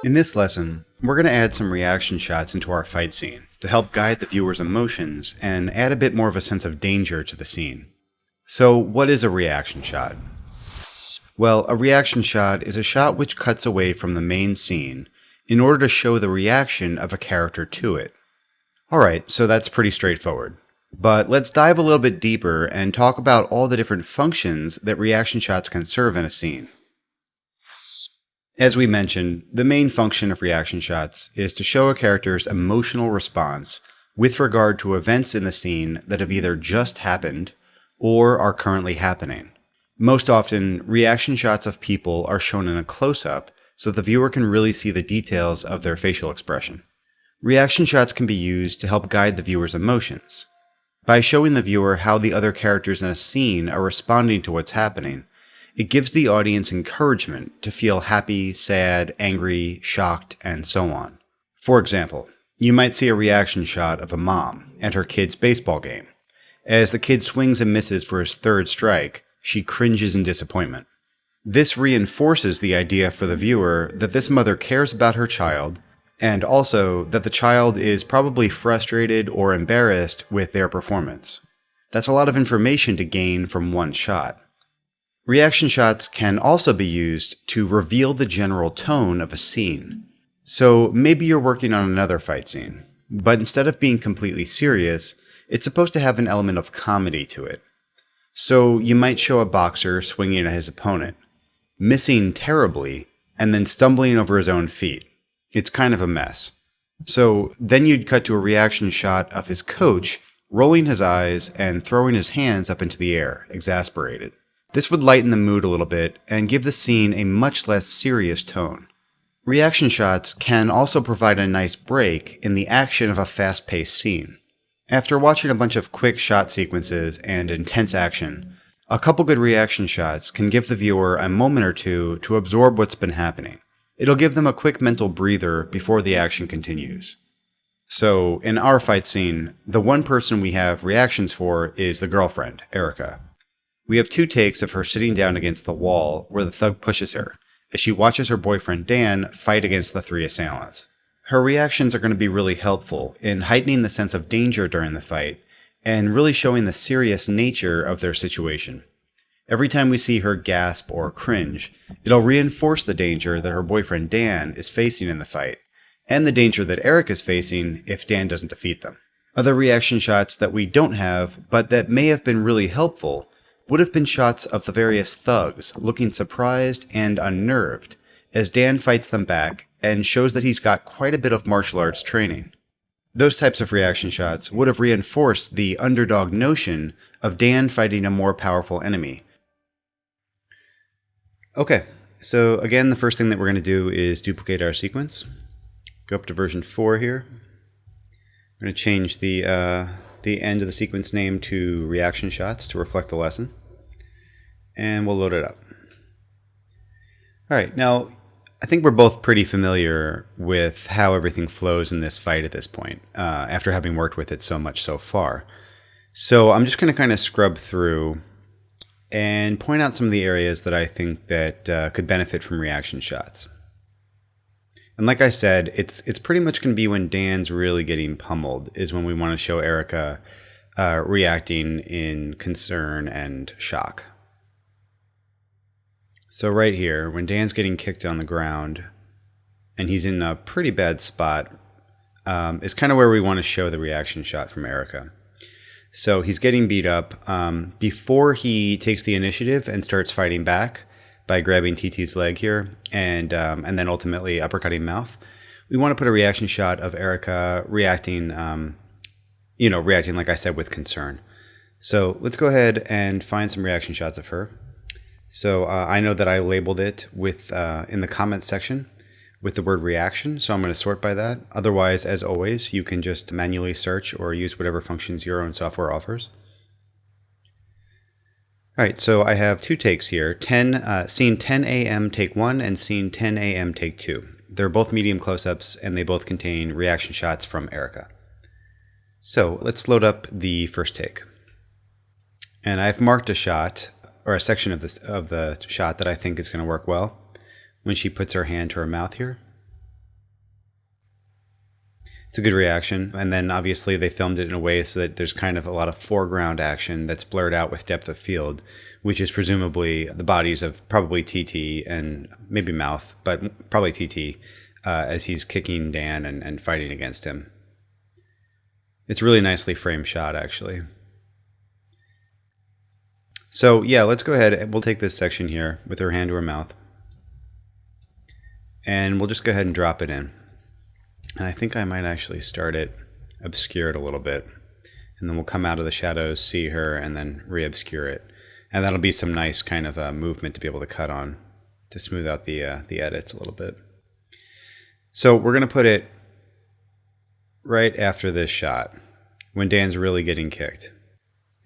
In this lesson, we're going to add some reaction shots into our fight scene to help guide the viewer's emotions and add a bit more of a sense of danger to the scene. So, what is a reaction shot? Well, a reaction shot is a shot which cuts away from the main scene in order to show the reaction of a character to it. Alright, so that's pretty straightforward. But let's dive a little bit deeper and talk about all the different functions that reaction shots can serve in a scene. As we mentioned, the main function of reaction shots is to show a character's emotional response with regard to events in the scene that have either just happened or are currently happening. Most often, reaction shots of people are shown in a close-up so the viewer can really see the details of their facial expression. Reaction shots can be used to help guide the viewer's emotions. By showing the viewer how the other characters in a scene are responding to what's happening, it gives the audience encouragement to feel happy, sad, angry, shocked, and so on. For example, you might see a reaction shot of a mom at her kid's baseball game. As the kid swings and misses for his third strike, she cringes in disappointment. This reinforces the idea for the viewer that this mother cares about her child, and also that the child is probably frustrated or embarrassed with their performance. That's a lot of information to gain from one shot. Reaction shots can also be used to reveal the general tone of a scene. So maybe you're working on another fight scene, but instead of being completely serious, it's supposed to have an element of comedy to it. So you might show a boxer swinging at his opponent, missing terribly, and then stumbling over his own feet. It's kind of a mess. So then you'd cut to a reaction shot of his coach rolling his eyes and throwing his hands up into the air, exasperated. This would lighten the mood a little bit and give the scene a much less serious tone. Reaction shots can also provide a nice break in the action of a fast-paced scene. After watching a bunch of quick shot sequences and intense action, a couple good reaction shots can give the viewer a moment or two to absorb what's been happening. It'll give them a quick mental breather before the action continues. So, in our fight scene, the one person we have reactions for is the girlfriend, Erica. We have 2 takes of her sitting down against the wall where the thug pushes her, as she watches her boyfriend Dan fight against the 3 assailants. Her reactions are going to be really helpful in heightening the sense of danger during the fight, and really showing the serious nature of their situation. Every time we see her gasp or cringe, it'll reinforce the danger that her boyfriend Dan is facing in the fight, and the danger that Eric is facing if Dan doesn't defeat them. Other reaction shots that we don't have, but that may have been really helpful, would have been shots of the various thugs looking surprised and unnerved as Dan fights them back and shows that he's got quite a bit of martial arts training. Those types of reaction shots would have reinforced the underdog notion of Dan fighting a more powerful enemy. Okay, so again, the first thing that we're going to do is duplicate our sequence. Go up to version 4 here. We're going to change the end of the sequence name to reaction shots to reflect the lesson. And we'll load it up. Alright, now I think we're both pretty familiar with how everything flows in this fight at this point, after having worked with it so much so far. So I'm just going to kind of scrub through and point out some of the areas that I think that could benefit from reaction shots. And like I said, it's pretty much going to be when Dan's really getting pummeled is when we want to show Erica reacting in concern and shock. So right here, when Dan's getting kicked on the ground and he's in a pretty bad spot, is kind of where we want to show the reaction shot from Erica. So he's getting beat up. Before he takes the initiative and starts fighting back by grabbing TT's leg here and then ultimately uppercutting mouth, we want to put a reaction shot of Erica reacting, reacting, like I said, with concern. So let's go ahead and find some reaction shots of her. So I know that I labeled it with in the comments section with the word reaction, so I'm going to sort by that. Otherwise, as always, you can just manually search or use whatever functions your own software offers. All right, so I have 2 takes here, scene 10 a.m. take 1 and scene 10 a.m. take 2. They're both medium close-ups, and they both contain reaction shots from Erica. So let's load up the first take. And I've marked a shot, or a section of the shot that I think is going to work well when she puts her hand to her mouth here. It's a good reaction. And then obviously they filmed it in a way so that there's kind of a lot of foreground action that's blurred out with depth of field, which is presumably the bodies of probably TT and maybe Mouth, but probably TT, as he's kicking Dan and fighting against him. It's a really nicely framed shot, actually. So yeah, let's go ahead and we'll take this section here with her hand to her mouth. And we'll just go ahead and drop it in. And I think I might actually start it, obscure it a little bit. And then we'll come out of the shadows, see her, and then re-obscure it. And that'll be some nice kind of movement to be able to cut on to smooth out the edits a little bit. So we're going to put it right after this shot, when Dan's really getting kicked,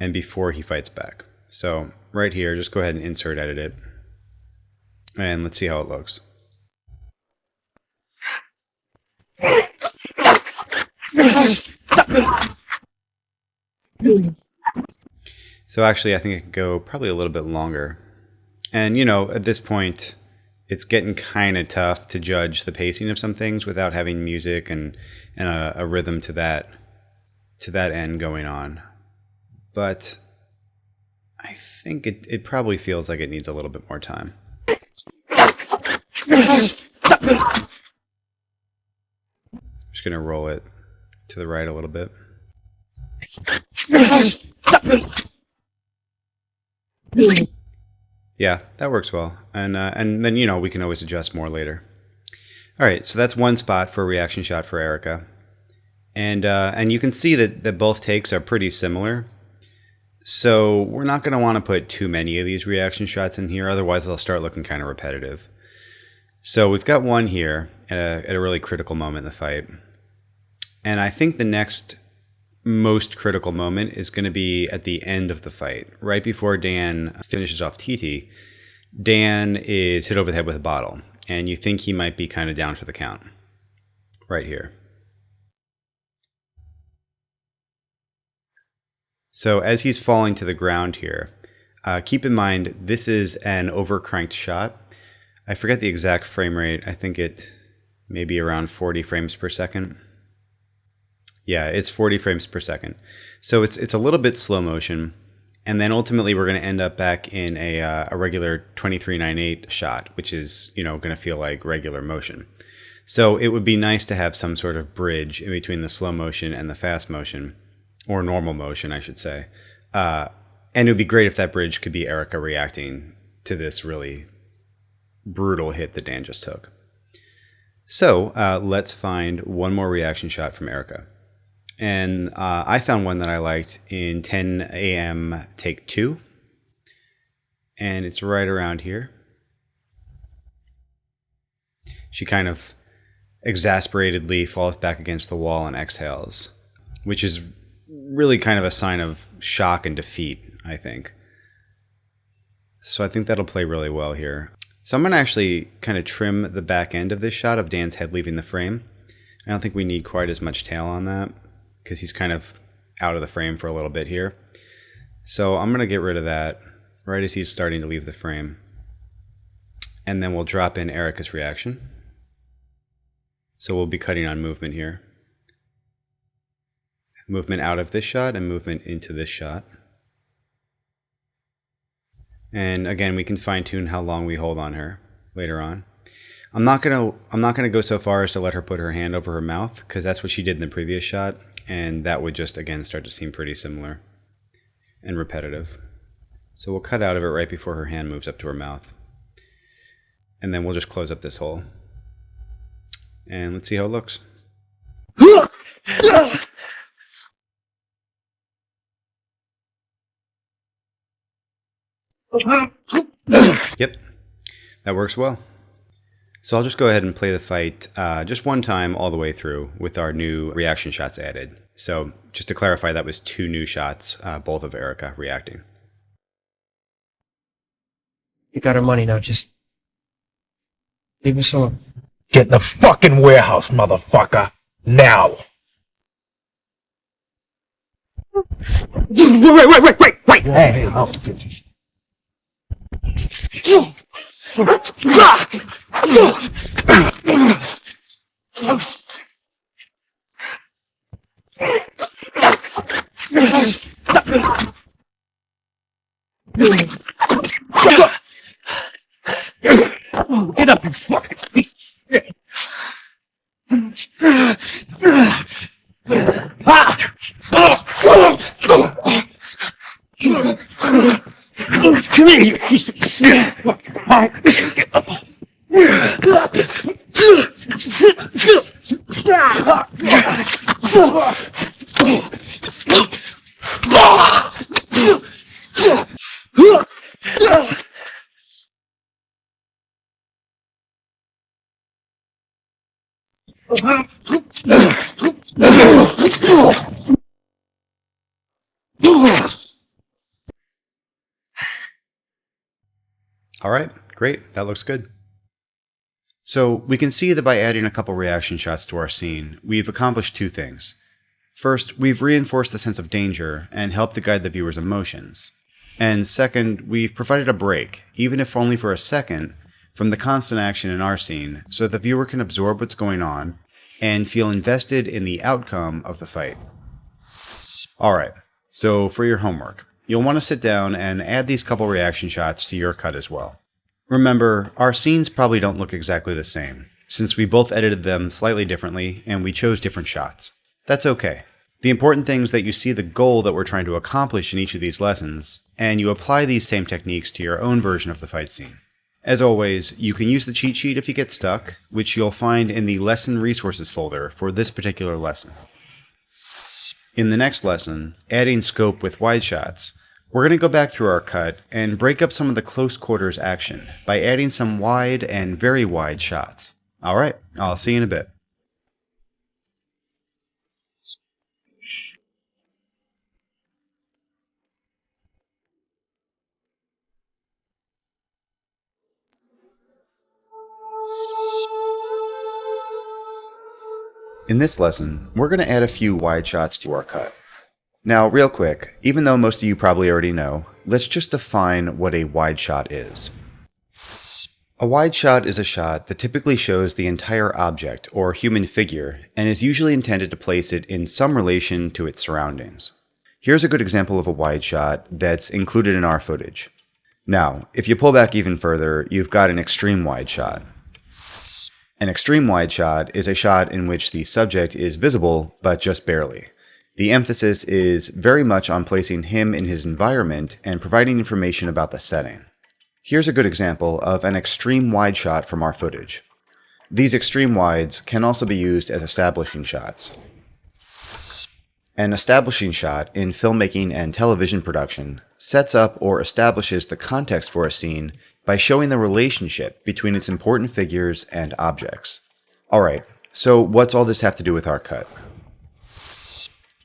and before he fights back. So right here, just go ahead and insert edit it. And let's see how it looks. So actually, I think it could go probably a little bit longer. And, you know, at this point, it's getting kind of tough to judge the pacing of some things without having music and a rhythm to that end going on. But I think it probably feels like it needs a little bit more time. Just going to roll it to the right a little bit. Yeah, that works well. And then, you know, we can always adjust more later. All right, so that's one spot for a reaction shot for Erica. And you can see that both takes are pretty similar. So we're not going to want to put too many of these reaction shots in here, otherwise they'll start looking kind of repetitive. So we've got one here at a really critical moment in the fight. And I think the next most critical moment is going to be at the end of the fight. Right before Dan finishes off TT, Dan is hit over the head with a bottle. And you think he might be kind of down for the count. Right here. So as he's falling to the ground here, keep in mind this is an overcranked shot. I forget the exact frame rate. I think it may be around 40 frames per second. Yeah, it's 40 frames per second. So it's a little bit slow motion. And then ultimately we're going to end up back in a regular 2398 shot, which is, you know, going to feel like regular motion. So it would be nice to have some sort of bridge in between the slow motion and the fast motion, or normal motion, I should say. And it would be great if that bridge could be Erica reacting to this really brutal hit that Dan just took. So let's find one more reaction shot from Erica. And I found one that I liked in 10 a.m. take 2. And it's right around here. She kind of exasperatedly falls back against the wall and exhales, which is really kind of a sign of shock and defeat, I think. So I think that'll play really well here. So I'm going to actually kind of trim the back end of this shot of Dan's head leaving the frame. I don't think we need quite as much tail on that, because he's kind of out of the frame for a little bit here. So I'm going to get rid of that right as he's starting to leave the frame. And then we'll drop in Erica's reaction. So we'll be cutting on movement here. Movement out of this shot and movement into this shot. And again, we can fine tune how long we hold on her later on. I'm not gonna go so far as to let her put her hand over her mouth, because that's what she did in the previous shot, and that would just again start to seem pretty similar and repetitive. So we'll cut out of it right before her hand moves up to her mouth. And then we'll just close up this hole. And let's see how it looks. Yep, that works well. So I'll just go ahead and play the fight just one time all the way through with our new reaction shots added. So just to clarify, that was 2 new shots, both of Erica reacting. You got our money now, just leave us alone. Get in the fucking warehouse, motherfucker! Now! Wait! Hey, oh. All right, great. That looks good. So we can see that by adding a couple reaction shots to our scene, we've accomplished two things. First, we've reinforced the sense of danger and helped to guide the viewer's emotions. And second, we've provided a break, even if only for a second, from the constant action in our scene so the viewer can absorb what's going on and feel invested in the outcome of the fight. Alright, so for your homework, you'll want to sit down and add these couple reaction shots to your cut as well. Remember, our scenes probably don't look exactly the same, since we both edited them slightly differently and we chose different shots. That's okay. The important thing is that you see the goal that we're trying to accomplish in each of these lessons, and you apply these same techniques to your own version of the fight scene. As always, you can use the cheat sheet if you get stuck, which you'll find in the Lesson Resources folder for this particular lesson. In the next lesson, adding scope with wide shots, we're going to go back through our cut and break up some of the close quarters action by adding some wide and very wide shots. Alright, I'll see you in a bit. In this lesson, we're going to add a few wide shots to our cut. Now, real quick, even though most of you probably already know, let's just define what a wide shot is. A wide shot is a shot that typically shows the entire object or human figure and is usually intended to place it in some relation to its surroundings. Here's a good example of a wide shot that's included in our footage. Now, if you pull back even further, you've got an extreme wide shot. An extreme wide shot is a shot in which the subject is visible, but just barely. The emphasis is very much on placing him in his environment and providing information about the setting. Here's a good example of an extreme wide shot from our footage. These extreme wides can also be used as establishing shots. An establishing shot in filmmaking and television production sets up or establishes the context for a scene by showing the relationship between its important figures and objects. Alright, so what's all this have to do with our cut?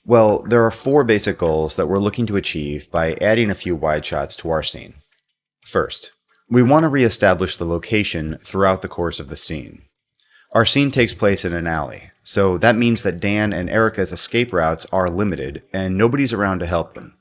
Well, there are four basic goals that we're looking to achieve by adding a few wide shots to our scene. First, we want to re-establish the location throughout the course of the scene. Our scene takes place in an alley, so that means that Dan and Erica's escape routes are limited and nobody's around to help them.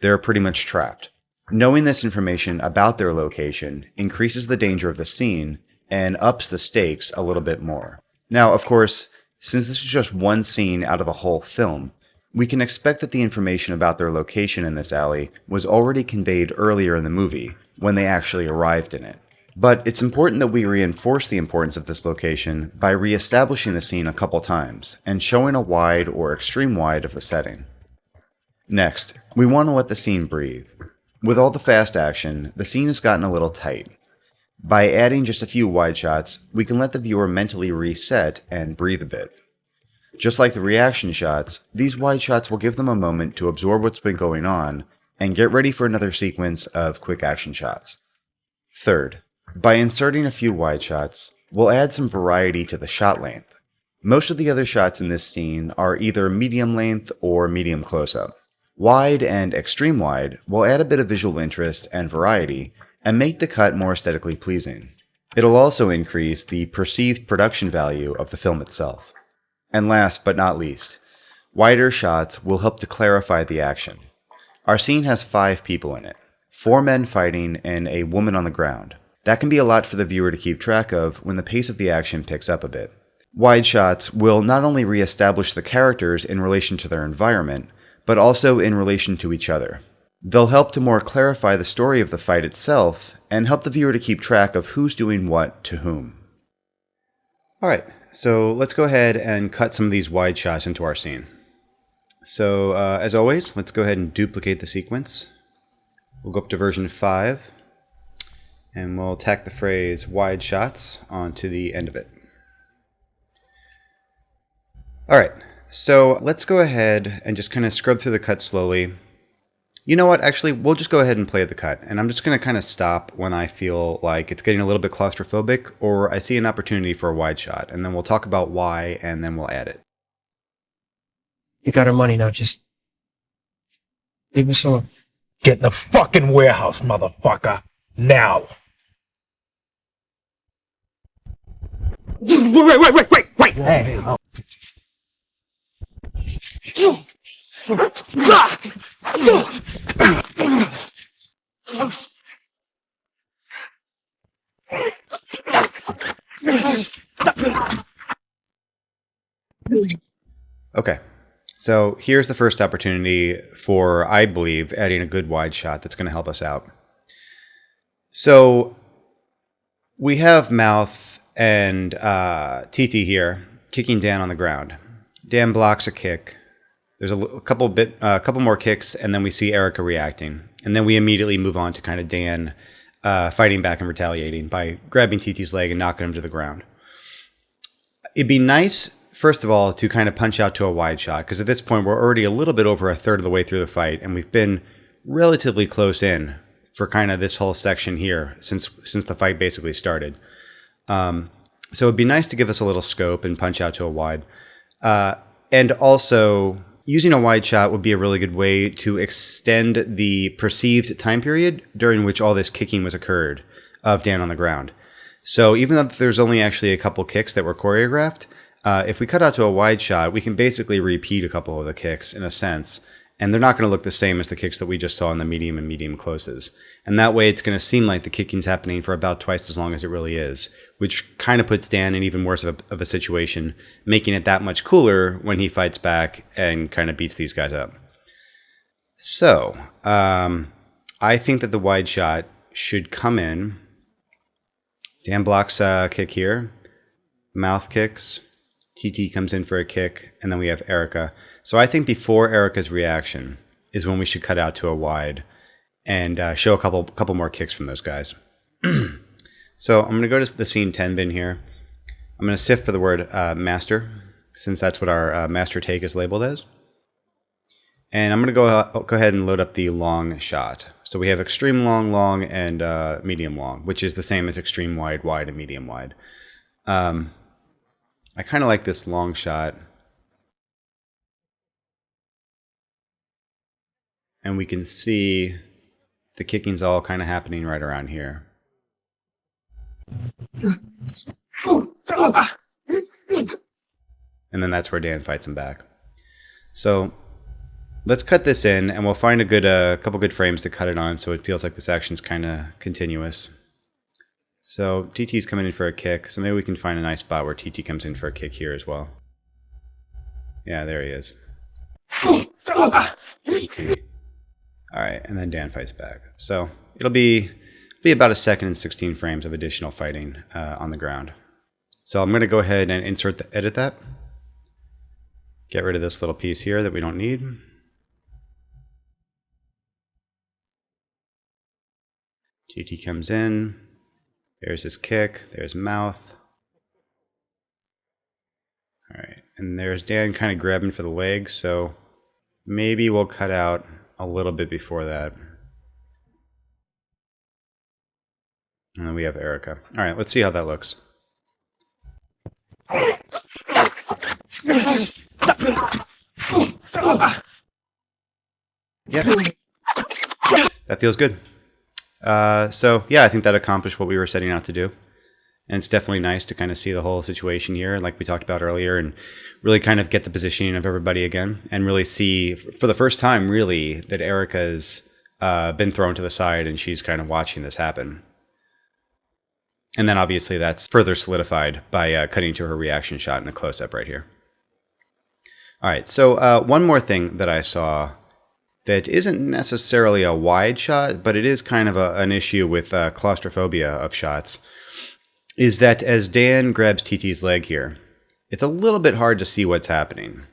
They're pretty much trapped. Knowing this information about their location increases the danger of the scene and ups the stakes a little bit more. Now, of course, since this is just one scene out of a whole film, we can expect that the information about their location in this alley was already conveyed earlier in the movie, when they actually arrived in it. But it's important that we reinforce the importance of this location by re-establishing the scene a couple times, and showing a wide or extreme wide of the setting. Next, we want to let the scene breathe. With all the fast action, the scene has gotten a little tight. By adding just a few wide shots, we can let the viewer mentally reset and breathe a bit. Just like the reaction shots, these wide shots will give them a moment to absorb what's been going on and get ready for another sequence of quick action shots. Third, by inserting a few wide shots, we'll add some variety to the shot length. Most of the other shots in this scene are either medium length or medium close-up. Wide and extreme wide will add a bit of visual interest and variety and make the cut more aesthetically pleasing. It'll also increase the perceived production value of the film itself. And last but not least, wider shots will help to clarify the action. Our scene has 5 people in it, 4 men fighting and a woman on the ground. That can be a lot for the viewer to keep track of when the pace of the action picks up a bit. Wide shots will not only re-establish the characters in relation to their environment, but also in relation to each other. They'll help to more clarify the story of the fight itself and help the viewer to keep track of who's doing what to whom. Alright, so let's go ahead and cut some of these wide shots into our scene. So, as always, let's go ahead and duplicate the sequence. We'll go up to version 5. And we'll tack the phrase wide shots onto the end of it. All right, so let's go ahead and just kind of scrub through the cut slowly. You know what? Actually, we'll just go ahead and play the cut. And I'm just going to kind of stop when I feel like it's getting a little bit claustrophobic or I see an opportunity for a wide shot. And then we'll talk about why, and then we'll add it. You got our money now. Just leave us alone. Get in the fucking warehouse, motherfucker. Now. Wait. Hey. Okay, so here's the first opportunity for, I believe, adding a good wide shot that's going to help us out. So we have Mouth and TT here kicking Dan on the ground. Dan blocks a kick. There's a couple more kicks, and then we see Erica reacting. And then we immediately move on to kind of Dan fighting back and retaliating by grabbing TT's leg and knocking him to the ground. It'd be nice, first of all, to kind of punch out to a wide shot, because at this point we're already a little bit over a third of the way through the fight, and we've been relatively close in for kind of this whole section here since the fight basically started. So it'd be nice to give us a little scope and punch out to a wide. And also, using a wide shot would be a really good way to extend the perceived time period during which all this kicking was occurred of Dan on the ground. So even though there's only actually a couple kicks that were choreographed, if we cut out to a wide shot, we can basically repeat a couple of the kicks in a sense, and they're not going to look the same as the kicks that we just saw in the medium and medium closes. And that way it's going to seem like the kicking's happening for about twice as long as it really is, which kind of puts Dan in even worse of a situation, making it that much cooler when he fights back and kind of beats these guys up. So, I think that the wide shot should come in. Dan blocks a kick here. Mouth kicks. TT comes in for a kick, and then we have Erica. So I think before Erica's reaction is when we should cut out to a wide and show a couple more kicks from those guys. So I'm going to go to the scene 10 bin here. I'm going to sift for the word master, since that's what our master take is labeled as. And I'm going to go ahead and load up the long shot. So we have extreme long, and medium long, which is the same as extreme wide, and medium wide. I kind of like this long shot. And we can see the kicking's all kind of happening right around here. And then that's where Dan fights him back. So let's cut this in, and we'll find a couple good frames to cut it on so it feels like this action's kind of continuous. So TT's coming in for a kick, so maybe we can find a nice spot where TT comes in for a kick here as well. Yeah, there he is. TT. All right, and then Dan fights back. So it'll be about a second and 16 frames of additional fighting on the ground. So I'm going to go ahead and edit that. Get rid of this little piece here that we don't need. TT comes in. There's his kick. There's Mouth. All right, and there's Dan kind of grabbing for the leg. So maybe we'll cut out a little bit before that. And then we have Erica. All right, let's see how that looks. Yeah, that feels good. So yeah, I think that accomplished what we were setting out to do. And it's definitely nice to kind of see the whole situation here, like we talked about earlier, and really kind of get the positioning of everybody again, and really see, for the first time, really, that Erica's been thrown to the side and she's kind of watching this happen. And then obviously that's further solidified by cutting to her reaction shot in a close-up right here. All right, so one more thing that I saw that isn't necessarily a wide shot, but it is kind of an issue with claustrophobia of shots, is that as Dan grabs TT's leg here, it's a little bit hard to see what's happening.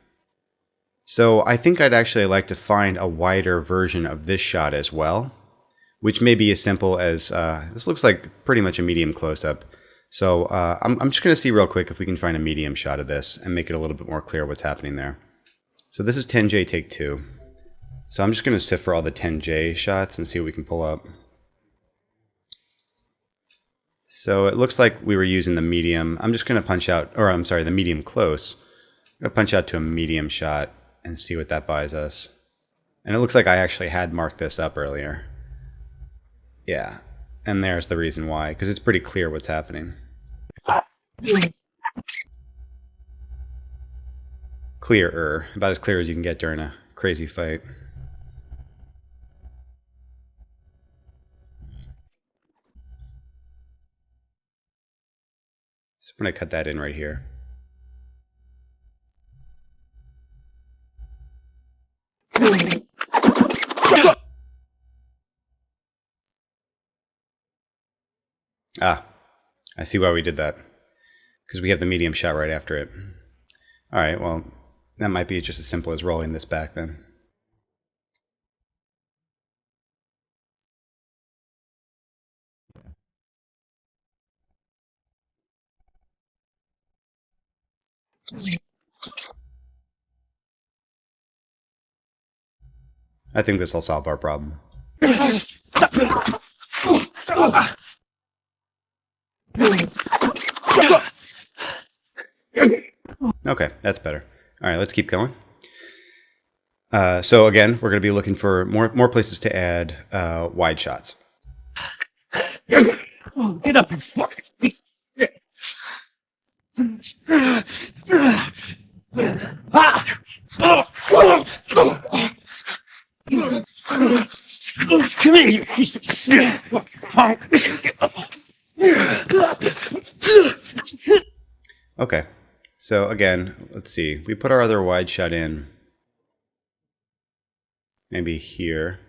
So I think I'd actually like to find a wider version of this shot as well, which may be as simple as this looks like pretty much a medium close-up. So I'm just going to see real quick if we can find a medium shot of this and make it a little bit more clear what's happening there. So this is 10J take 2. So I'm just going to sift for all the 10J shots and see what we can pull up. So it looks like we were using the medium. I'm just going to punch out, or I'm sorry, the medium close. I'm going to punch out to a medium shot and see what that buys us. And it looks like I actually had marked this up earlier. Yeah, and there's the reason why, because it's pretty clear what's happening. Clearer, about as clear as you can get during a crazy fight. So I'm going to cut that in right here. Ah, I see why we did that. Because we have the medium shot right after it. Alright, well, that might be just as simple as rolling this back then. I think this will solve our problem. Okay, that's better. All right, let's keep going. So again, we're going to be looking for more places to add wide shots. Get up, you fucking piece of shit! Come here, you piece of shit! Okay, so again, let's see. We put our other wide shot in. Maybe here.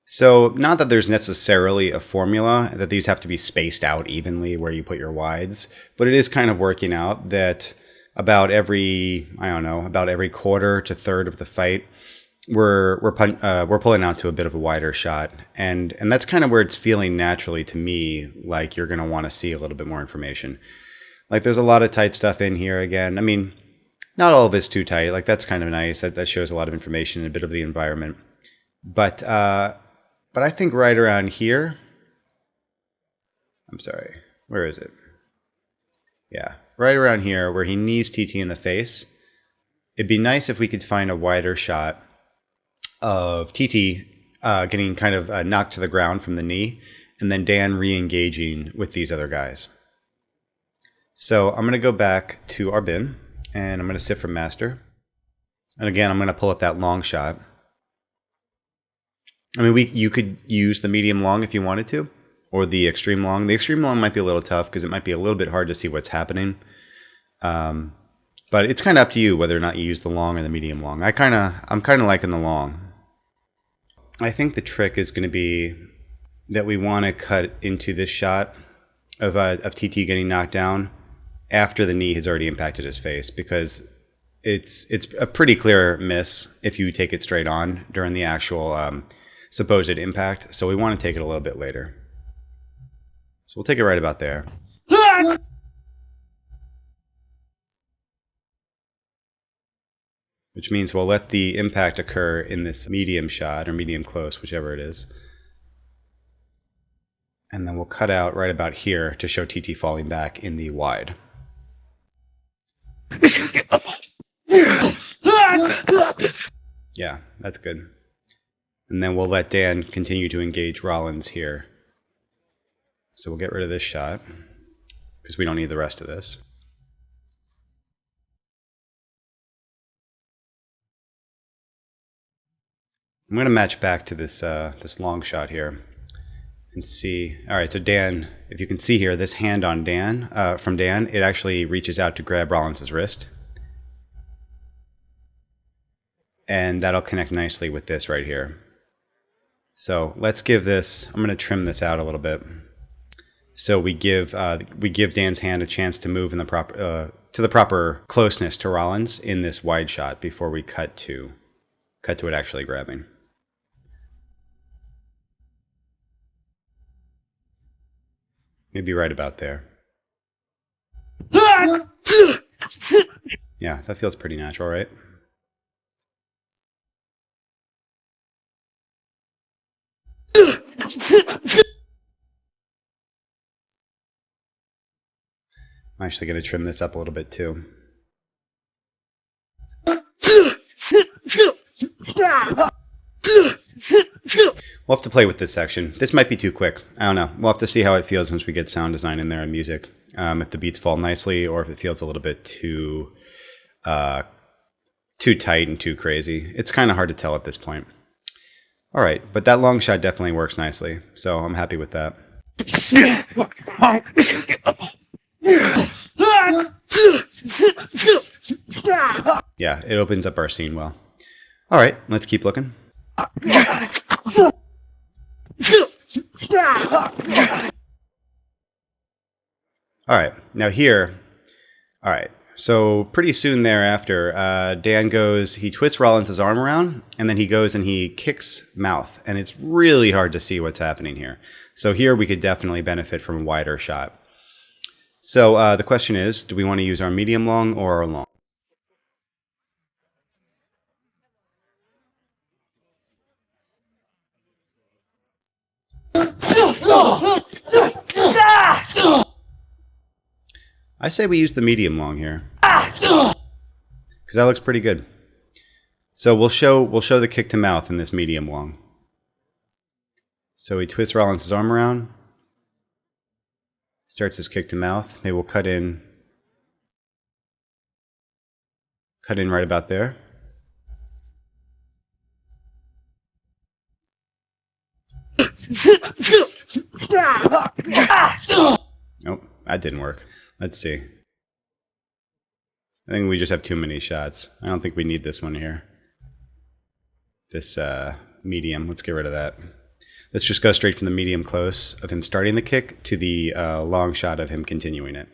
So not that there's necessarily a formula that these have to be spaced out evenly where you put your wides, but it is kind of working out that about every, I don't know, about every quarter to third of the fight, we're pulling out to a bit of a wider shot, and that's kind of where it's feeling naturally to me like you're going to want to see a little bit more information. Like there's a lot of tight stuff in here again. I mean, not all of it's too tight. Like that's kind of nice. That shows a lot of information and a bit of the environment. But I think right around here, I'm sorry, where is it? Yeah, right around here where he knees TT in the face. It'd be nice if we could find a wider shot of TT getting kind of knocked to the ground from the knee, and then Dan re-engaging with these other guys. So I'm going to go back to our bin, and I'm going to sift from master. And again, I'm going to pull up that long shot. I mean, you could use the medium long if you wanted to, or the extreme long. The extreme long might be a little tough because it might be a little bit hard to see what's happening. But it's kind of up to you whether or not you use the long or the medium long. I'm kind of liking the long. I think the trick is going to be that we want to cut into this shot of TT getting knocked down after the knee has already impacted his face, because it's a pretty clear miss if you take it straight on during the actual supposed impact. So we want to take it a little bit later. So we'll take it right about there. Which means we'll let the impact occur in this medium shot, or medium close, whichever it is. And then we'll cut out right about here to show TT falling back in the wide. Yeah, that's good. And then we'll let Dan continue to engage Rollins here. So we'll get rid of this shot, because we don't need the rest of this. I'm going to match back to this this long shot here and see. All right, so Dan, if you can see here, this hand on Dan, from Dan, it actually reaches out to grab Rollins' wrist. And that'll connect nicely with this right here. So let's give this, I'm going to trim this out a little bit. So we give Dan's hand a chance to move in the proper to the proper closeness to Rollins in this wide shot before we cut to it actually grabbing. Maybe right about there. Yeah, that feels pretty natural, right? I'm actually going to trim this up a little bit too. We'll have to play with this section. This might be too quick. I don't know. We'll have to see how it feels once we get sound design in there and music. If the beats fall nicely, or if it feels a little bit too tight and too crazy. It's kind of hard to tell at this point. All right, but that long shot definitely works nicely, so I'm happy with that. Yeah, it opens up our scene well. All right, let's keep looking. All right, now here, all right, so pretty soon thereafter, Dan goes, he twists Rollins' arm around, and then he goes and he kicks Mouth, and it's really hard to see what's happening here. So here we could definitely benefit from a wider shot. So the question is, do we want to use our medium long or our long? I say we use the medium long here, because that looks pretty good. So we'll show the kick to Mouth in this medium long. So he twists Rollins' arm around, starts his kick to Mouth. Maybe we'll cut in right about there. Nope, that didn't work. Let's see. I think we just have too many shots. I don't think we need this one here. This medium, let's get rid of that. Let's just go straight from the medium close of him starting the kick to the long shot of him continuing it.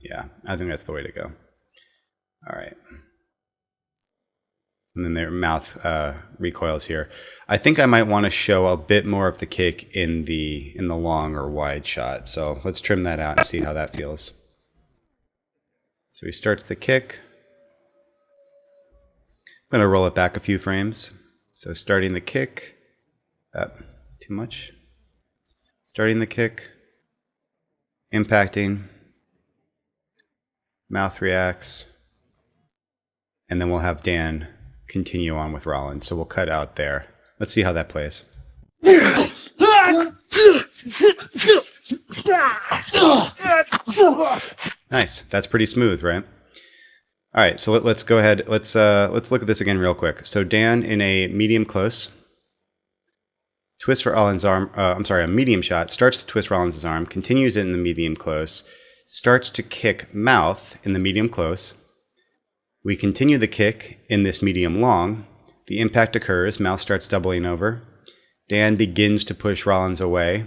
Yeah, I think that's the way to go. All right. And then their Mouth recoils here. I think I might want to show a bit more of the kick in the long or wide shot. So let's trim that out and see how that feels. So he starts the kick. I'm going to roll it back a few frames. So starting the kick. Too much. Starting the kick. Impacting. Mouth reacts. And then we'll have Dan continue on with Rollins. So we'll cut out there. Let's see how that plays. Nice. That's pretty smooth, right? All right, so let's go ahead. Let's look at this again real quick. So Dan in a medium close, twist for Rollins' arm. A medium shot, starts to twist Rollins' arm, continues it in the medium close, starts to kick Mouth in the medium close. We continue the kick in this medium long. The impact occurs. Mouth starts doubling over. Dan begins to push Rollins away,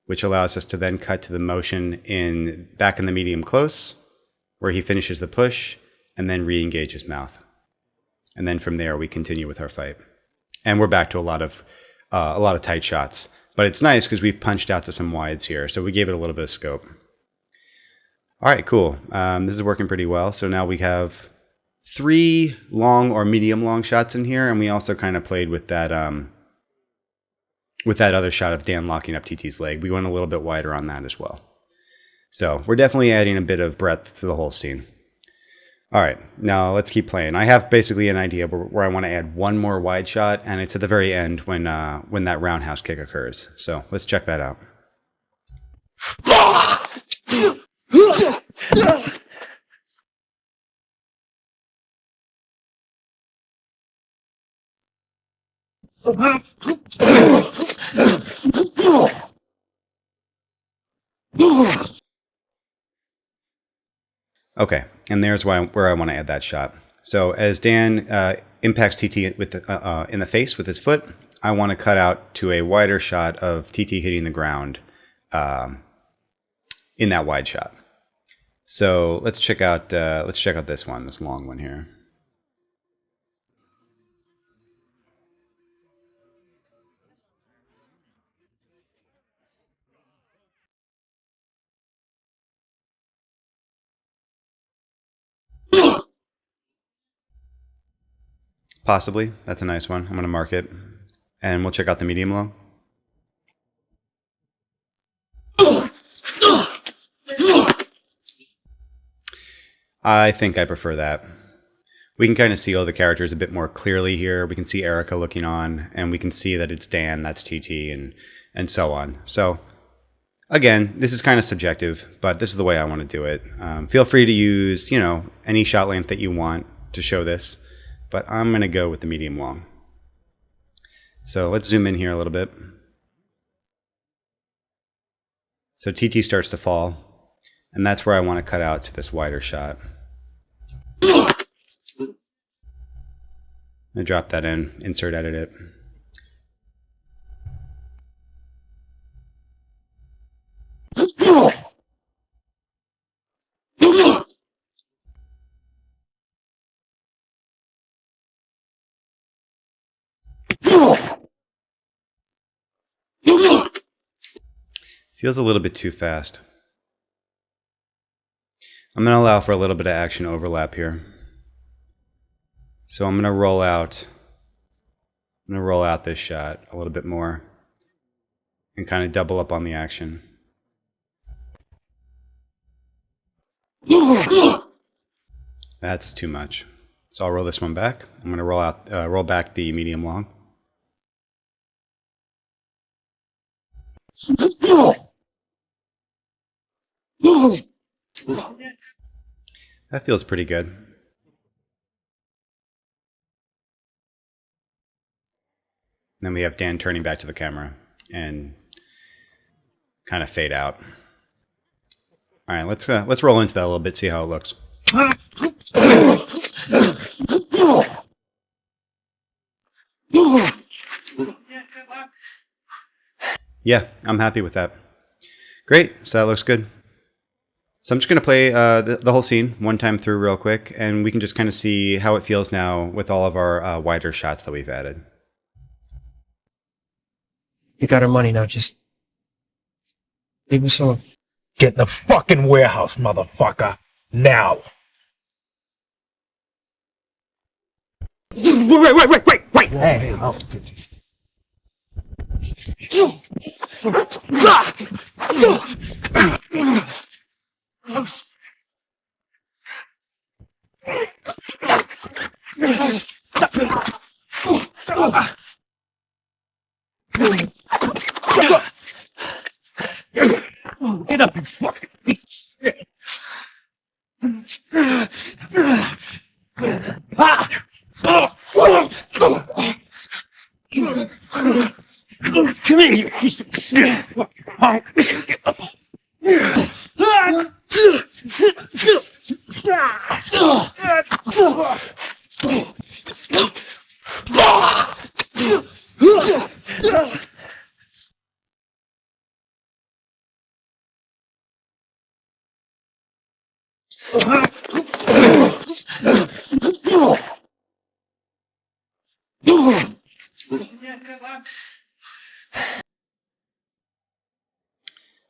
which allows us to then cut to the motion back in the medium close, where he finishes the push and then re-engages Mouth. And then from there, we continue with our fight. And we're back to a lot of tight shots. But it's nice because we've punched out to some wides here, so we gave it a little bit of scope. All right, cool. This is working pretty well. So now we have 3 long or medium long shots in here, and we also kind of played with that other shot of Dan locking up TT's leg. We went a little bit wider on that as well. So we're definitely adding a bit of breadth to the whole scene. All right, now let's keep playing. I have basically an idea where I want to add one more wide shot, and it's at the very end when that roundhouse kick occurs. So let's check that out. Okay, and there's where I want to add that shot. So as Dan impacts TT with in the face with his foot, I want to cut out to a wider shot of TT hitting the ground in that wide shot. So let's check out this long one here. Possibly. That's a nice one. I'm going to mark it. And we'll check out the medium low. I think I prefer that. We can kind of see all the characters a bit more clearly here. We can see Erica looking on, and we can see that it's Dan, that's TT, and so on. So, again, this is kind of subjective, but this is the way I want to do it. Feel free to use, any shot length that you want to show this, but I'm going to go with the medium long. So let's zoom in here a little bit. So TT starts to fall, and that's where I want to cut out to this wider shot. I'm going to drop that in, insert edit it. Feels a little bit too fast. I'm going to allow for a little bit of action overlap here. So I'm going to roll out this shot a little bit more and kind of double up on the action. That's too much. So I'll roll this one back. I'm going to roll back the medium long. That feels pretty good. Then we have Dan turning back to the camera and kind of fade out. All right, let's roll into that a little bit, see how it looks. Yeah, I'm happy with that. Great, so that looks good. So I'm just going to play the whole scene one time through real quick, and we can just kind of see how it feels now with all of our wider shots that we've added. You got our money now, just leave us alone. Get in the fucking warehouse, motherfucker. Now. Wait. Hey, oh. Get up, you fucking piece of shit. Come here, you piece of shit.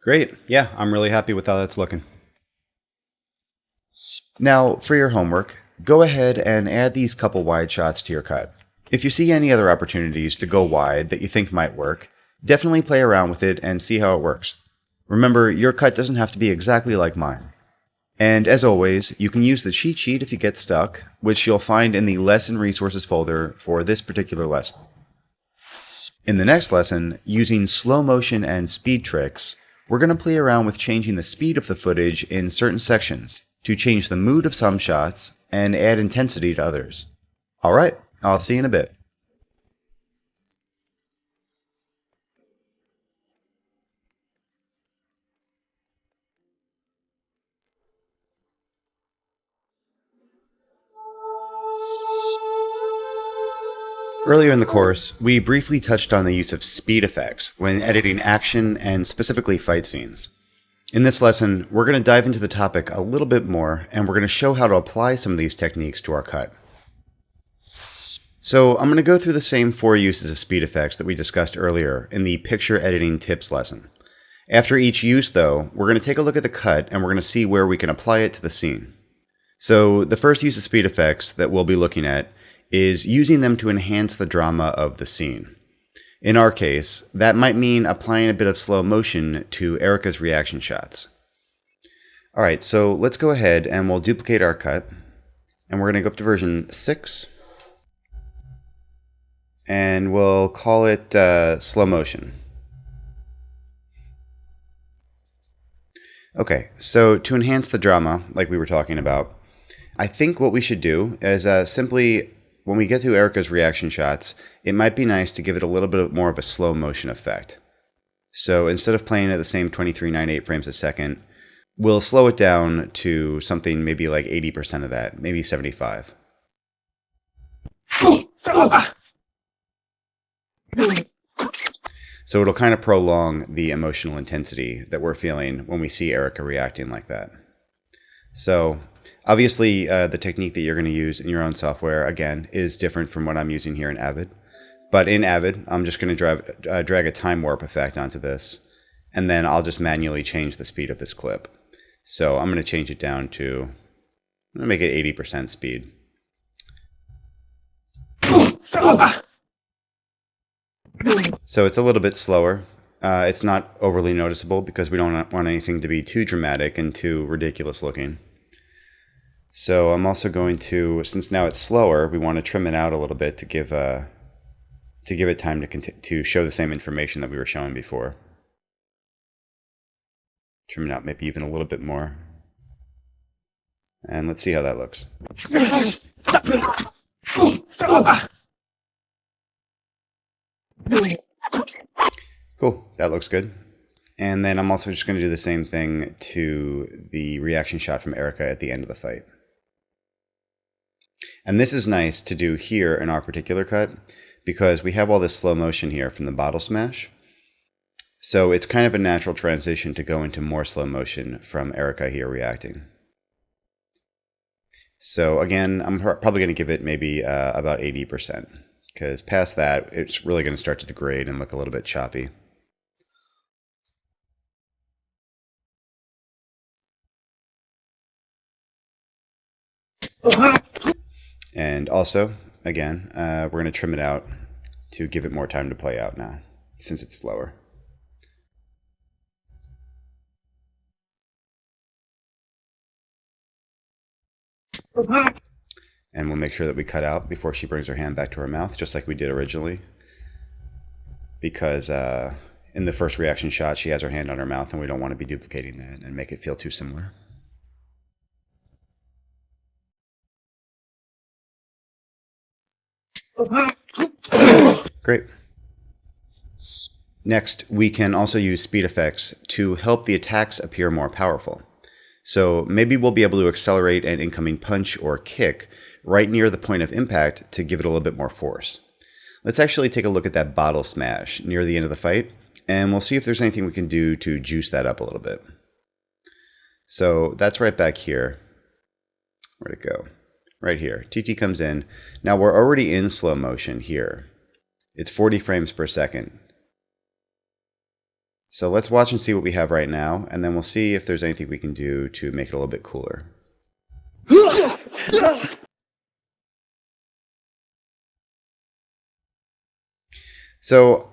Great. Yeah, I'm really happy with how that's looking. Now, for your homework, go ahead and add these couple wide shots to your cut. If you see any other opportunities to go wide that you think might work, definitely play around with it and see how it works. Remember, your cut doesn't have to be exactly like mine. And as always, you can use the cheat sheet if you get stuck, which you'll find in the Lesson Resources folder for this particular lesson. In the next lesson, using slow motion and speed tricks, we're going to play around with changing the speed of the footage in certain sections to change the mood of some shots and add intensity to others. Alright, I'll see you in a bit. Earlier in the course, we briefly touched on the use of speed effects when editing action and specifically fight scenes. In this lesson, we're going to dive into the topic a little bit more, and we're going to show how to apply some of these techniques to our cut. So I'm going to go through the same 4 uses of speed effects that we discussed earlier in the picture editing tips lesson. After each use, though, we're going to take a look at the cut and we're going to see where we can apply it to the scene. So the first use of speed effects that we'll be looking at is using them to enhance the drama of the scene. In our case, that might mean applying a bit of slow motion to Erica's reaction shots. All right, so let's go ahead and we'll duplicate our cut. And we're going to go up to version 6. And we'll call it slow motion. Okay, so to enhance the drama, like we were talking about, I think what we should do is simply, when we get to Erica's reaction shots, it might be nice to give it a little bit more of a slow motion effect. So instead of playing at the same 2398 frames a second, we'll slow it down to something maybe like 80% of that, maybe 75. So it'll kind of prolong the emotional intensity that we're feeling when we see Erica reacting like that. So obviously the technique that you're going to use in your own software, again, is different from what I'm using here in Avid. But in Avid, I'm just going to drag a time warp effect onto this, and then I'll just manually change the speed of this clip. So I'm going to change it down to, I'm going to make it 80% speed. So it's a little bit slower. It's not overly noticeable because we don't want anything to be too dramatic and too ridiculous looking. So I'm also going to, since now it's slower, we want to trim it out a little bit to give it time to show the same information that we were showing before. Trim it out maybe even a little bit more. And let's see how that looks. Cool, that looks good. And then I'm also just going to do the same thing to the reaction shot from Erica at the end of the fight. And this is nice to do here in our particular cut because we have all this slow motion here from the bottle smash. So it's kind of a natural transition to go into more slow motion from Erica here reacting. So again, I'm probably going to give it maybe about 80%, because past that, it's really going to start to degrade and look a little bit choppy. And also, again, we're going to trim it out to give it more time to play out now, since it's slower. And we'll make sure that we cut out before she brings her hand back to her mouth, just like we did originally. Because in the first reaction shot, she has her hand on her mouth, and we don't want to be duplicating that and make it feel too similar. Great. Next, we can also use speed effects to help the attacks appear more powerful. So maybe we'll be able to accelerate an incoming punch or kick right near the point of impact to give it a little bit more force. Let's actually take a look at that bottle smash near the end of the fight, and we'll see if there's anything we can do to juice that up a little bit. So that's right back here. Where'd it go? Right here. TT comes in. Now we're already in slow motion here. It's 40 frames per second. So let's watch and see what we have right now, and then we'll see if there's anything we can do to make it a little bit cooler. So,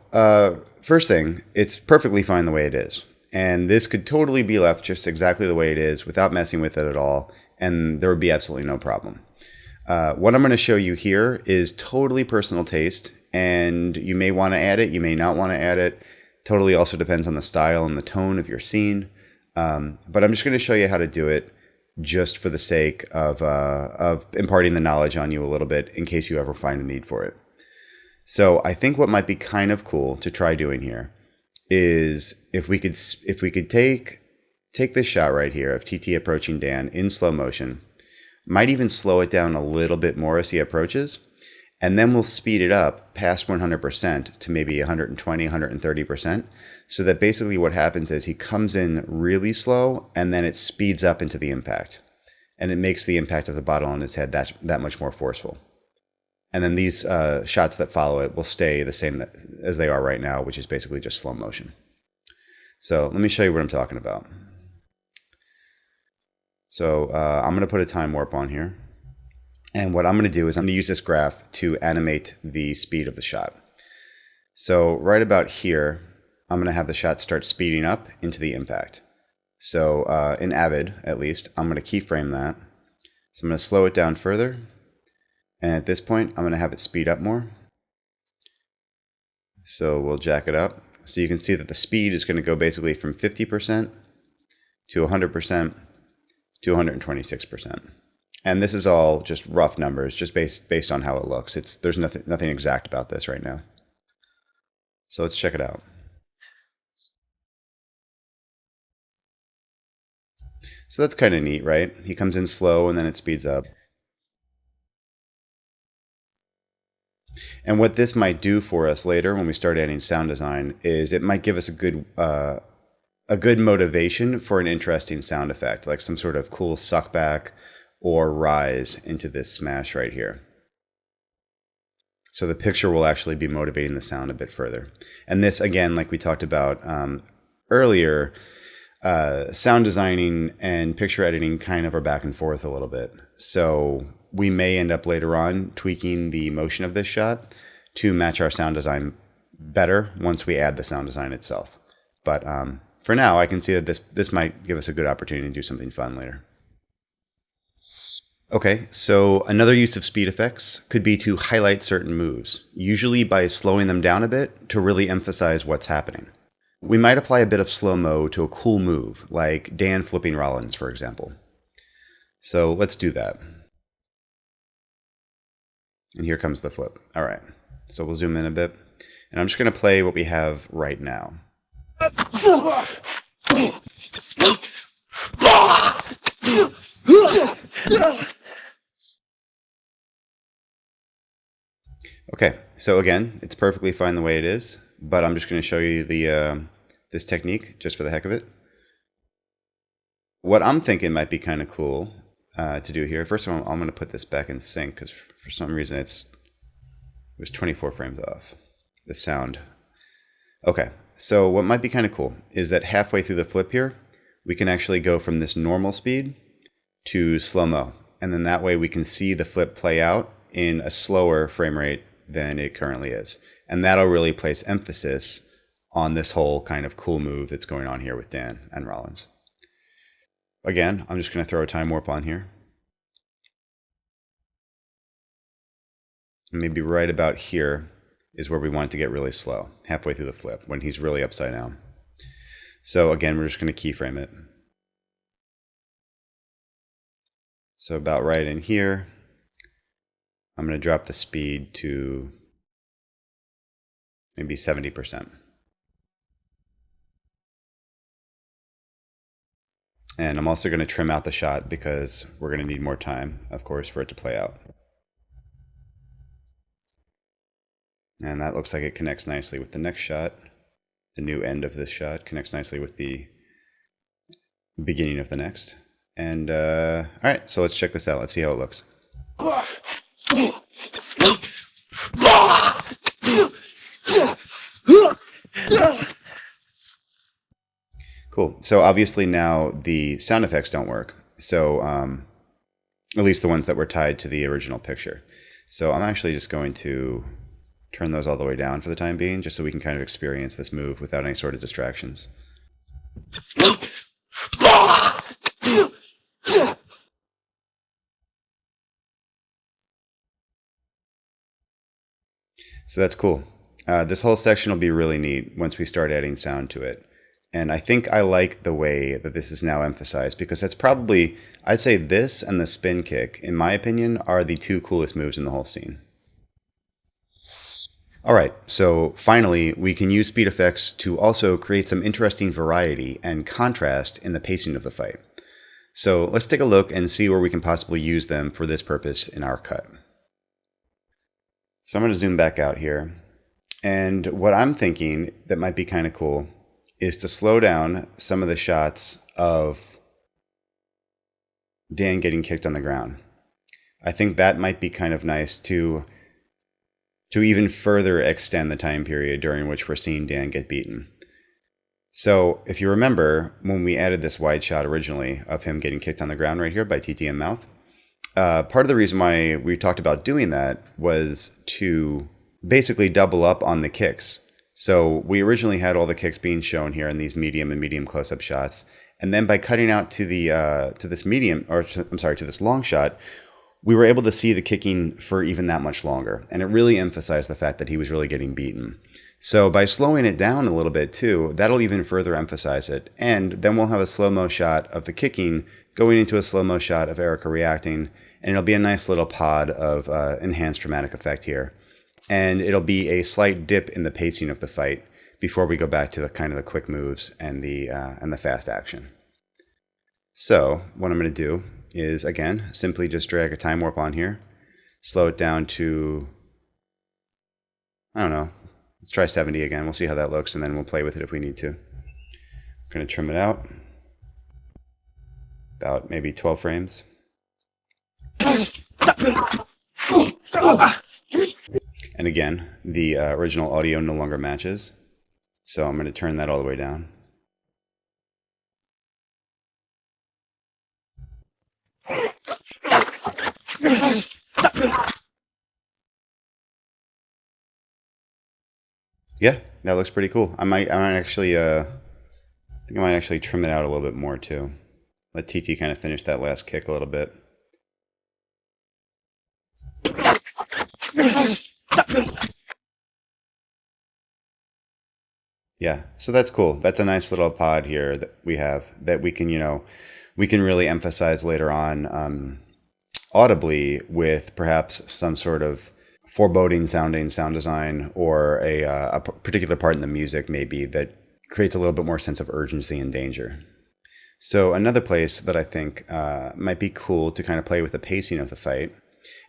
first thing, it's perfectly fine the way it is. And this could totally be left just exactly the way it is without messing with it at all, and there would be absolutely no problem. What I'm going to show you here is totally personal taste, and you may want to add it, you may not want to add it. Totally also depends on the style and the tone of your scene. But I'm just going to show you how to do it just for the sake of imparting the knowledge on you a little bit in case you ever find a need for it. So I think what might be kind of cool to try doing here is if we could take this shot right here of TT approaching Dan in slow motion, might even slow it down a little bit more as he approaches, and then we'll speed it up past 100% to maybe 120, 130%, so that basically what happens is he comes in really slow, and then it speeds up into the impact. And it makes the impact of the bottle on his head that much more forceful. And then these shots that follow it will stay the same as they are right now, which is basically just slow motion. So let me show you what I'm talking about. So I'm going to put a time warp on here. And what I'm going to do is I'm going to use this graph to animate the speed of the shot. So right about here, I'm going to have the shot start speeding up into the impact. So in Avid, at least, I'm going to keyframe that. So I'm going to slow it down further. And at this point, I'm going to have it speed up more. So we'll jack it up. So you can see that the speed is going to go basically from 50% to 100% to 126%. And this is all just rough numbers, just based on how it looks. There's nothing exact about this right now. So let's check it out. So that's kind of neat, right? He comes in slow and then it speeds up. And what this might do for us later when we start adding sound design is it might give us a good motivation for an interesting sound effect, like some sort of cool suckback or rise into this smash right here. So the picture will actually be motivating the sound a bit further. And this, again, like we talked about earlier, sound designing and picture editing kind of are back and forth a little bit. So we may end up later on tweaking the motion of this shot to match our sound design better once we add the sound design itself. But for now, I can see that this might give us a good opportunity to do something fun later. Okay, so another use of speed effects could be to highlight certain moves, usually by slowing them down a bit to really emphasize what's happening. We might apply a bit of slow-mo to a cool move, like Dan flipping Rollins, for example. So let's do that. And here comes the flip. All right, so we'll zoom in a bit. And I'm just going to play what we have right now. Okay, so again, it's perfectly fine the way it is, but I'm just going to show you this technique just for the heck of it. What I'm thinking might be kind of cool to do here. First of all, I'm going to put this back in sync because for some reason it was 24 frames off, the sound. Okay, so what might be kind of cool is that halfway through the flip here, we can actually go from this normal speed to slow-mo. And then that way we can see the flip play out in a slower frame rate than it currently is. And that'll really place emphasis on this whole kind of cool move that's going on here with Dan and Rollins. Again, I'm just going to throw a time warp on here. And maybe right about here is where we want it to get really slow, halfway through the flip, when he's really upside down. So again, we're just going to keyframe it. So about right in here, I'm going to drop the speed to maybe 70%. And I'm also going to trim out the shot because we're going to need more time, of course, for it to play out. And that looks like it connects nicely with the next shot. The new end of this shot connects nicely with the beginning of the next. And all right, so let's check this out. Let's see how it looks. Cool. So obviously now the sound effects don't work. So at least the ones that were tied to the original picture. So I'm actually just going to turn those all the way down for the time being, just so we can kind of experience this move without any sort of distractions. So that's cool. This whole section will be really neat once we start adding sound to it. And I think I like the way that this is now emphasized, because that's probably, I'd say this and the spin kick, in my opinion, are the two coolest moves in the whole scene. All right, so finally, we can use speed effects to also create some interesting variety and contrast in the pacing of the fight. So let's take a look and see where we can possibly use them for this purpose in our cut. So I'm going to zoom back out here. And what I'm thinking that might be kind of cool is to slow down some of the shots of Dan getting kicked on the ground. I think that might be kind of nice to even further extend the time period during which we're seeing Dan get beaten. So if you remember, when we added this wide shot originally of him getting kicked on the ground right here by TTM Mouth, part of the reason why we talked about doing that was to basically double up on the kicks. So we originally had all the kicks being shown here in these medium and medium close-up shots, and then by cutting out to the to this medium, or to this long shot, we were able to see the kicking for even that much longer, and it really emphasized the fact that he was really getting beaten. So by slowing it down a little bit too, that'll even further emphasize it. And then we'll have a slow-mo shot of the kicking going into a slow-mo shot of Erica reacting, and it'll be a nice little pod of enhanced dramatic effect here. And it'll be a slight dip in the pacing of the fight before we go back to the kind of the quick moves and the fast action. So what I'm going to do is, again, simply just drag a time warp on here, slow it down to, I don't know, let's try 70 again. We'll see how that looks, and then we'll play with it if we need to. I'm going to trim it out, about maybe 12 frames. And again, the original audio no longer matches, so I'm going to turn that all the way down. Yeah, that looks pretty cool. I might actually, I think I might actually trim it out a little bit more too. Let TT kind of finish that last kick a little bit. Yeah, so that's cool. That's a nice little pod here that we have that we can, we can really emphasize later on audibly with perhaps some sort of foreboding sounding sound design, or a particular part in the music maybe that creates a little bit more sense of urgency and danger. So another place that I think might be cool to kind of play with the pacing of the fight,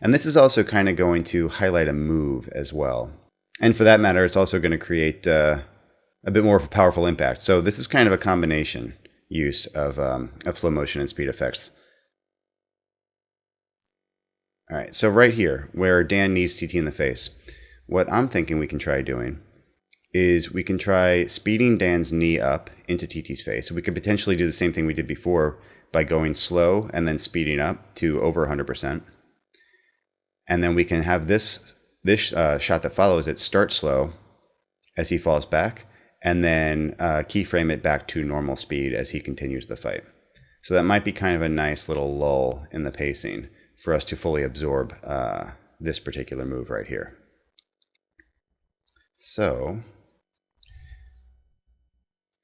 and this is also kind of going to highlight a move as well. And for that matter, it's also going to create a bit more of a powerful impact. So this is kind of a combination use of slow motion and speed effects. All right, so right here, where Dan knees TT in the face, what I'm thinking we can try doing is we can try speeding Dan's knee up into TT's face. So we could potentially do the same thing we did before by going slow and then speeding up to over 100%. And then we can have this shot that follows it start slow as he falls back, and then keyframe it back to normal speed as he continues the fight. So that might be kind of a nice little lull in the pacing for us to fully absorb this particular move right here. So, I'm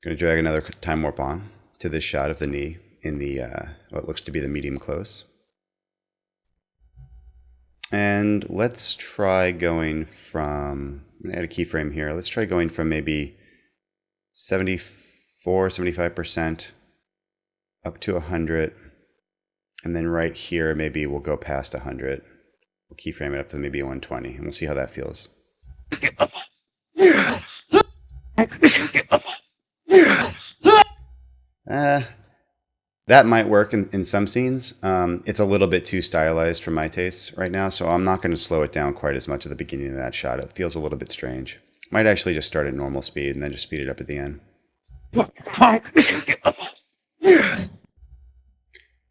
going to drag another time warp on to this shot of the knee in the what looks to be the medium close. And let's try going from, I'm going to add a keyframe here. Let's try going from maybe 74, 75% up to 100. And then right here, maybe we'll go past 100. We'll keyframe it up to maybe 120, and we'll see how that feels. That might work in some scenes. It's a little bit too stylized for my taste right now, so I'm not going to slow it down quite as much at the beginning of that shot. It feels a little bit strange. Might actually just start at normal speed and then just speed it up at the end.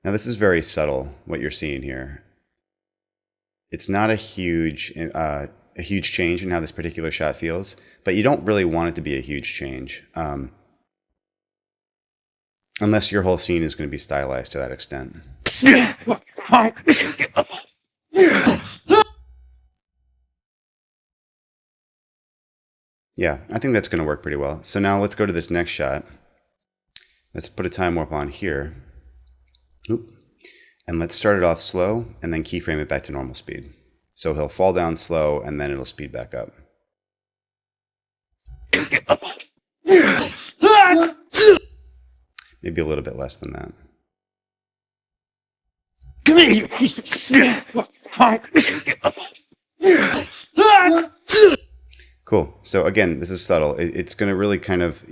Now this is very subtle, what you're seeing here. It's not a huge change in how this particular shot feels, but you don't really want it to be a huge change. Unless your whole scene is going to be stylized to that extent. Yeah, I think that's going to work pretty well. So now let's go to this next shot. Let's put a time warp on here. Oop. And let's start it off slow and then keyframe it back to normal speed. So he'll fall down slow and then it'll speed back up. Maybe a little bit less than that. Come here, you piece of shit! Cool. So again, this is subtle. It's going to really kind of,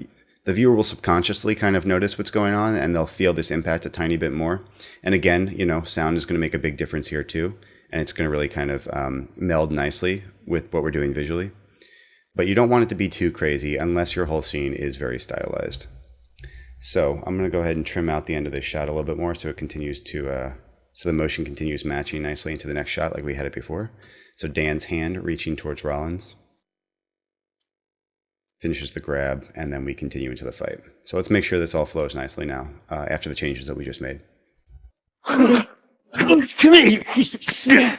the viewer will subconsciously kind of notice what's going on, and they'll feel this impact a tiny bit more. And again, sound is going to make a big difference here too. And it's going to really kind of meld nicely with what we're doing visually. But you don't want it to be too crazy unless your whole scene is very stylized. So I'm going to go ahead and trim out the end of this shot a little bit more so it continues to So the motion continues matching nicely into the next shot like we had it before. So Dan's hand reaching towards Rollins. Finishes the grab, and then we continue into the fight. So let's make sure this all flows nicely now, after the changes that we just made. Come here, you piece of shit!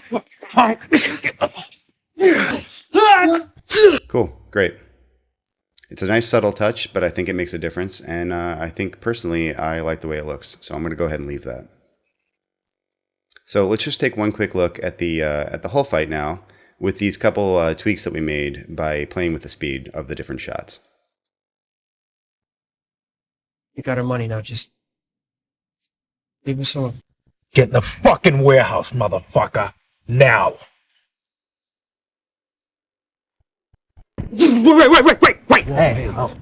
Cool, great. It's a nice subtle touch, but I think it makes a difference, and I think personally I like the way it looks, so I'm going to go ahead and leave that. So let's just take one quick look at the whole fight now, with these couple tweaks that we made by playing with the speed of the different shots. You got our money now. Just leave us alone. Get in the fucking warehouse, motherfucker! Now! Wait! Hey, oh.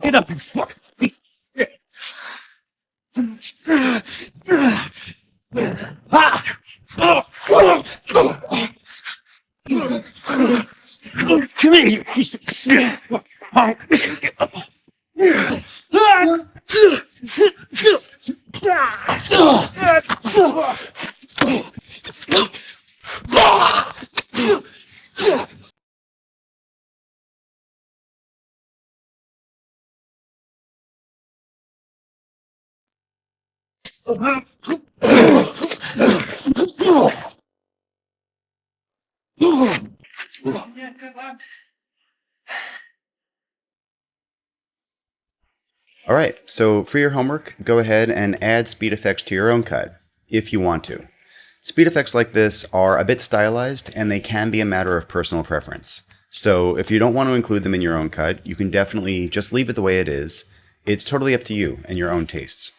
Get up, you fuck! Come here, you piece of shit! All right, so for your homework, go ahead and add speed effects to your own cut, if you want to. Speed effects like this are a bit stylized, and they can be a matter of personal preference. So if you don't want to include them in your own cut, you can definitely just leave it the way it is. It's totally up to you and your own tastes.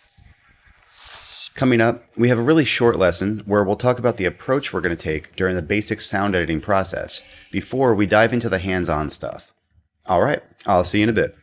Coming up, we have a really short lesson where we'll talk about the approach we're going to take during the basic sound editing process before we dive into the hands-on stuff. All right, I'll see you in a bit.